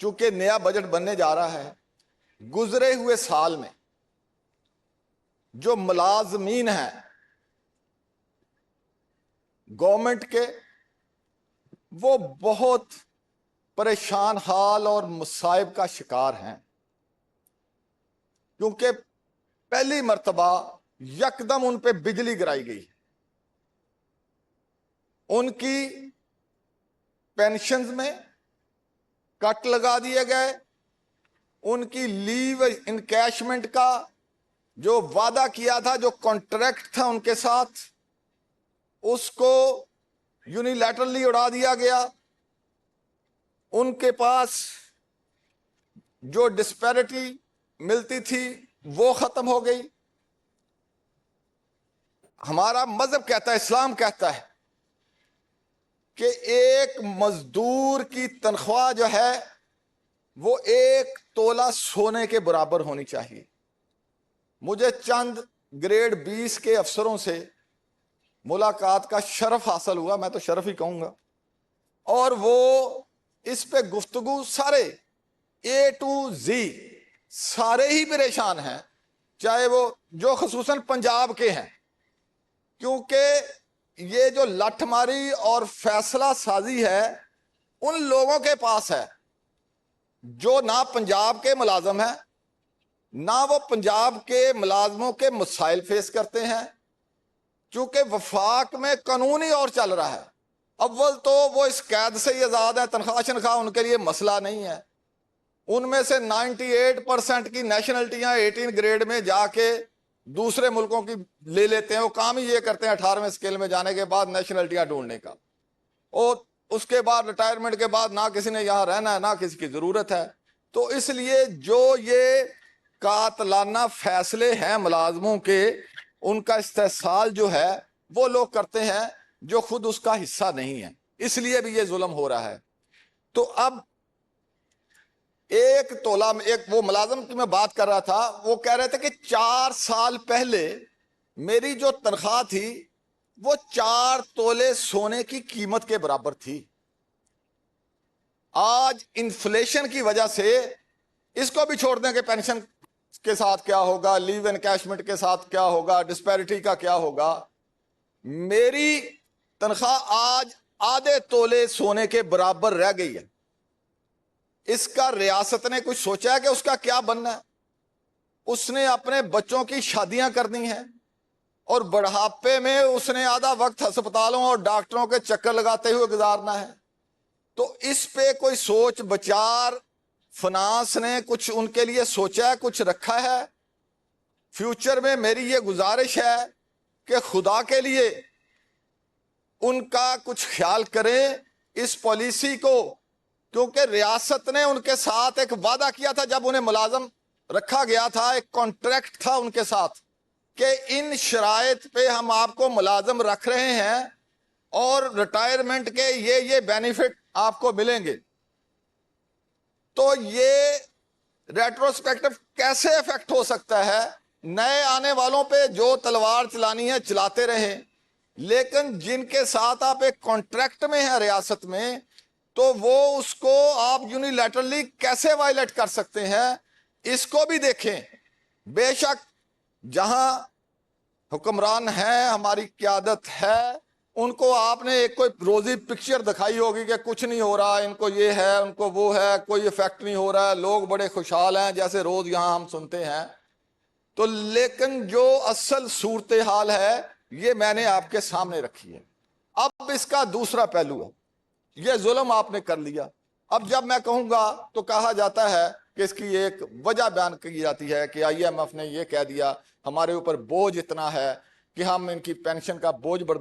چونکہ نیا بجٹ بننے جا رہا ہے، گزرے ہوئے سال میں جو ملازمین ہیں گورنمنٹ کے، وہ بہت پریشان حال اور مصائب کا شکار ہیں، کیونکہ پہلی مرتبہ یکدم ان پہ بجلی گرائی گئی، ان کی پینشنز میں کٹ لگا دیے گئے، ان کی لیو انکیشمنٹ کا جو وعدہ کیا تھا، جو کانٹریکٹ تھا ان کے ساتھ، اس کو یونیلیٹرلی اڑا دیا گیا، ان کے پاس جو ڈسپیرٹی ملتی تھی وہ ختم ہو گئی۔ ہمارا مذہب کہتا ہے، اسلام کہتا ہے کہ ایک مزدور کی تنخواہ جو ہے وہ 1 تولہ سونے کے برابر ہونی چاہیے۔ مجھے چند گریڈ 20 کے افسروں سے ملاقات کا شرف حاصل ہوا، میں تو شرف ہی کہوں گا، اور وہ اس پہ گفتگو سارے A to Z سارے ہی پریشان ہیں، چاہے وہ جو خصوصاً پنجاب کے ہیں، کیونکہ یہ جو لٹھ ماری اور فیصلہ سازی ہے ان لوگوں کے پاس ہے جو نہ پنجاب کے ملازم ہیں، نہ وہ پنجاب کے ملازموں کے مسائل فیس کرتے ہیں، چونکہ وفاق میں قانون ہی اور چل رہا ہے۔ اول تو وہ اس قید سے ہی آزاد ہیں، تنخواہ شنخواہ ان کے لیے مسئلہ نہیں ہے، ان میں سے 98% کی نیشنلٹیاں 18 گریڈ میں جا کے دوسرے ملکوں کی لے لیتے ہیں، وہ کام ہی یہ کرتے ہیں 18ویں اسکیل میں جانے کے بعد نیشنلٹیاں ڈھونڈنے کا، اور اس کے بعد ریٹائرمنٹ کے بعد نہ کسی نے یہاں رہنا ہے نہ کسی کی ضرورت ہے۔ تو اس لیے جو یہ قاتلانہ فیصلے ہیں ملازموں کے، ان کا استحصال جو ہے وہ لوگ کرتے ہیں جو خود اس کا حصہ نہیں ہے، اس لیے بھی یہ ظلم ہو رہا ہے۔ تو اب 1 تولہ میں، ایک وہ ملازم کی میں بات کر رہا تھا، وہ کہہ رہے تھے کہ 4 سال پہلے میری جو تنخواہ تھی وہ 4 تولے سونے کی قیمت کے برابر تھی۔ آج انفلیشن کی وجہ سے اس کو بھی چھوڑ دیں کہ پینشن کے ساتھ کیا ہوگا، لیو انکیشمنٹ کے ساتھ کیا ہوگا، ڈسپیرٹی کا کیا ہوگا، میری تنخواہ آج آدھے تولے سونے کے برابر رہ گئی ہے۔ اس کا ریاست نے کچھ سوچا ہے کہ اس کا کیا بننا ہے؟ اس نے اپنے بچوں کی شادیاں کرنی ہیں، اور بڑھاپے میں اس نے آدھا وقت ہسپتالوں اور ڈاکٹروں کے چکر لگاتے ہوئے گزارنا ہے۔ تو اس پہ کوئی سوچ بچار فنانس نے کچھ ان کے لیے سوچا ہے، کچھ رکھا ہے؟ فیوچر میں میری یہ گزارش ہے کہ خدا کے لیے ان کا کچھ خیال کریں اس پالیسی کو، کیونکہ ریاست نے ان کے ساتھ ایک وعدہ کیا تھا جب انہیں ملازم رکھا گیا تھا، ایک کانٹریکٹ تھا ان کے ساتھ کہ ان شرائط پہ ہم آپ کو ملازم رکھ رہے ہیں اور ریٹائرمنٹ کے یہ بینیفٹ آپ کو ملیں گے۔ تو یہ ریٹروسپیکٹو کیسے افیکٹ ہو سکتا ہے؟ نئے آنے والوں پہ جو تلوار چلانی ہے چلاتے رہیں، لیکن جن کے ساتھ آپ ایک کانٹریکٹ میں ہیں ریاست میں، تو وہ اس کو آپ یونیلیٹرلی کیسے وائلیٹ کر سکتے ہیں؟ اس کو بھی دیکھیں۔ بے شک جہاں حکمران ہیں، ہماری قیادت ہے، ان کو آپ نے ایک کوئی روزی پکچر دکھائی ہوگی کہ کچھ نہیں ہو رہا، ان کو یہ ہے، ان کو وہ ہے، کوئی افیکٹ نہیں ہو رہا ہے، لوگ بڑے خوشحال ہیں، جیسے روز یہاں ہم سنتے ہیں۔ تو لیکن جو اصل صورتحال ہے یہ میں نے آپ کے سامنے رکھی ہے۔ اب اس کا دوسرا پہلو ہے، یہ ظلم آپ نے کر لیا۔ اب جب میں کہوں گا تو کہا جاتا ہے کہ اس کی ایک وجہ بیان کی جاتی ہے کہ IMF نے یہ کہہ دیا ہمارے اوپر بوجھ اتنا ہے کہ ہم ان کی پینشن کا بوجھ برداشت